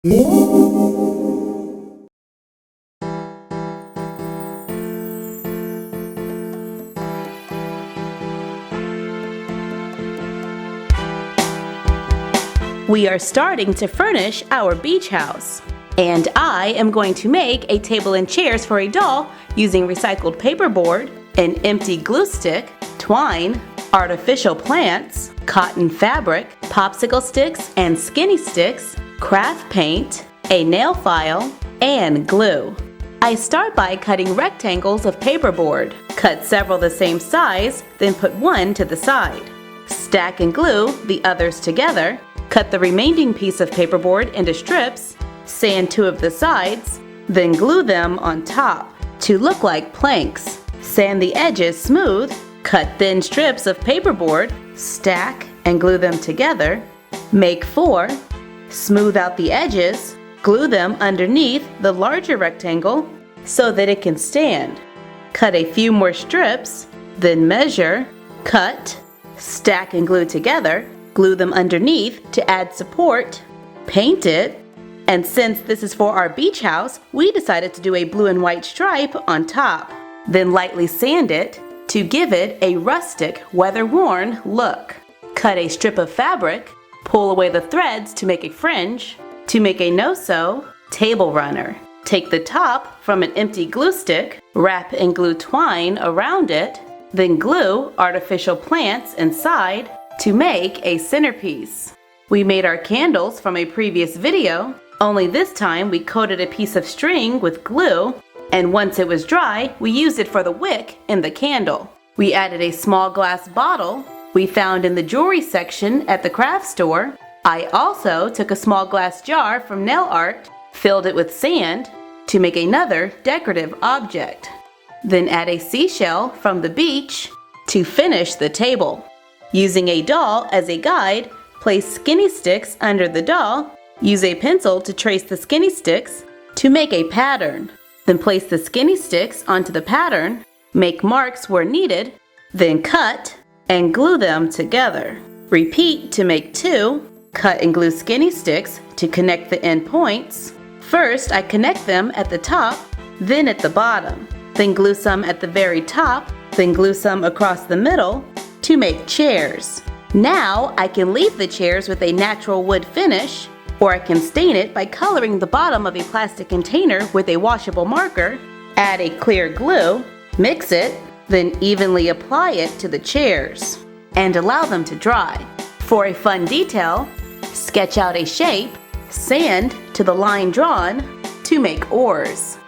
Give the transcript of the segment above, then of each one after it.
We are starting to furnish our beach house. And I am going to make a table and chairs for a doll using recycled paperboard, an empty glue stick, twine, artificial plants, cotton fabric, popsicle sticks and skinny sticks, craft paint, a nail file, and glue. I start by cutting rectangles of paperboard. Cut several the same size, then put one to the side. Stack and glue the others together. Cut the remaining piece of paperboard into strips. Sand two of the sides, then glue them on top to look like planks. Sand the edges smooth. Cut thin strips of paperboard, stack and glue them together. Make 4. Smooth out the edges. Glue them underneath the larger rectangle so that it can stand. Cut a few more strips, then measure, cut, stack and glue together. Glue them underneath to add support. Paint it. And since this is for our beach house, we decided to do a blue and white stripe on top. Then lightly sand it to give it a rustic, weather-worn look. Cut a strip of fabric, pull away the threads to make a fringe. To make a no-sew table runner, take the top from an empty glue stick, wrap and glue twine around it, then glue artificial plants inside to make a centerpiece. We made our candles from a previous video, only this time we coated a piece of string with glue, and once it was dry, we used it for the wick in the candle. We added a small glass bottle we found in the jewelry section at the craft store. I also took a small glass jar from nail art, filled it with sand to make another decorative object. Then add a seashell from the beach to finish the table. Using a doll as a guide, place skinny sticks under the doll. Use a pencil to trace the skinny sticks to make a pattern. Then place the skinny sticks onto the pattern, make marks where needed, then cut and glue them together. Repeat to make 2. Cut and glue skinny sticks to connect the end points. First, I connect them at the top, then at the bottom. Then glue some at the very top, then glue some across the middle to make chairs. Now I can leave the chairs with a natural wood finish, or I can stain it by coloring the bottom of a plastic container with a washable marker. Add a clear glue, mix it, then evenly apply it to the chairs and allow them to dry. For a fun detail, sketch out a shape, sand to the line drawn to make oars.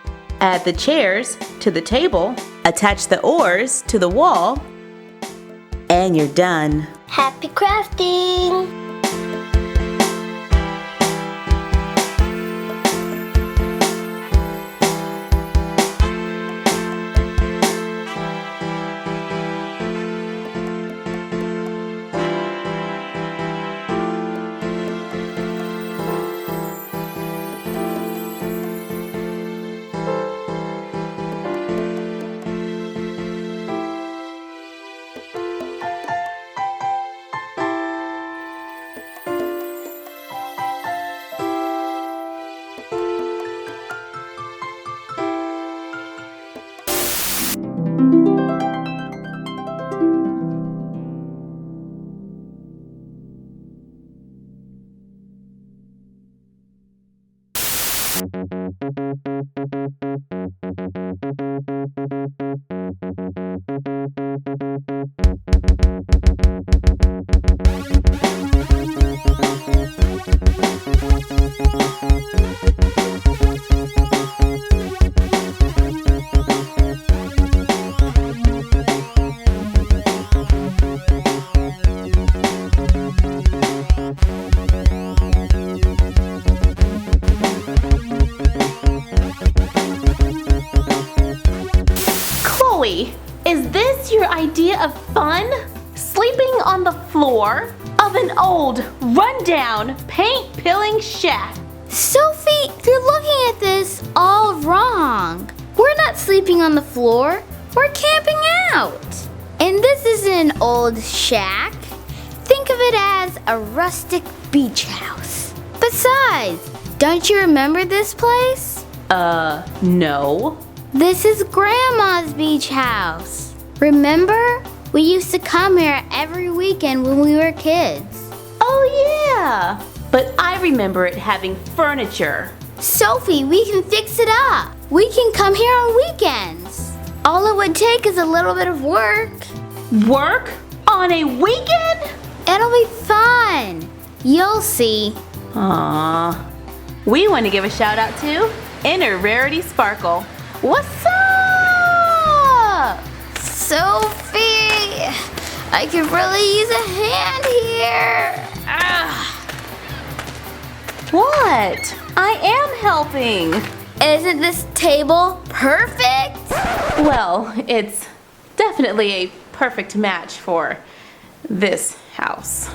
Add the chairs to the table, attach the oars to the wall, and you're done. Happy crafting! Is this your idea of fun? Sleeping on the floor of an old, rundown, paint-peeling shack. Sophie, you're looking at this all wrong. We're not sleeping on the floor. We're camping out. And this isn't an old shack. Think of it as a rustic beach house. Besides, Don't you remember this place? No. This is Grandma's beach house. Remember? We used to come here every weekend when we were kids. Oh yeah, but I remember it having furniture. Sophie, we can fix it up. We can come here on weekends. All it would take is a little bit of work. Work? On a weekend? It'll be fun. You'll see. Aww. We want to give a shout out to Inner Rarity Sparkle. What's up? Sophie, I could really use a hand here. What? I am helping. Isn't this table perfect? Well, it's definitely a perfect match for this house.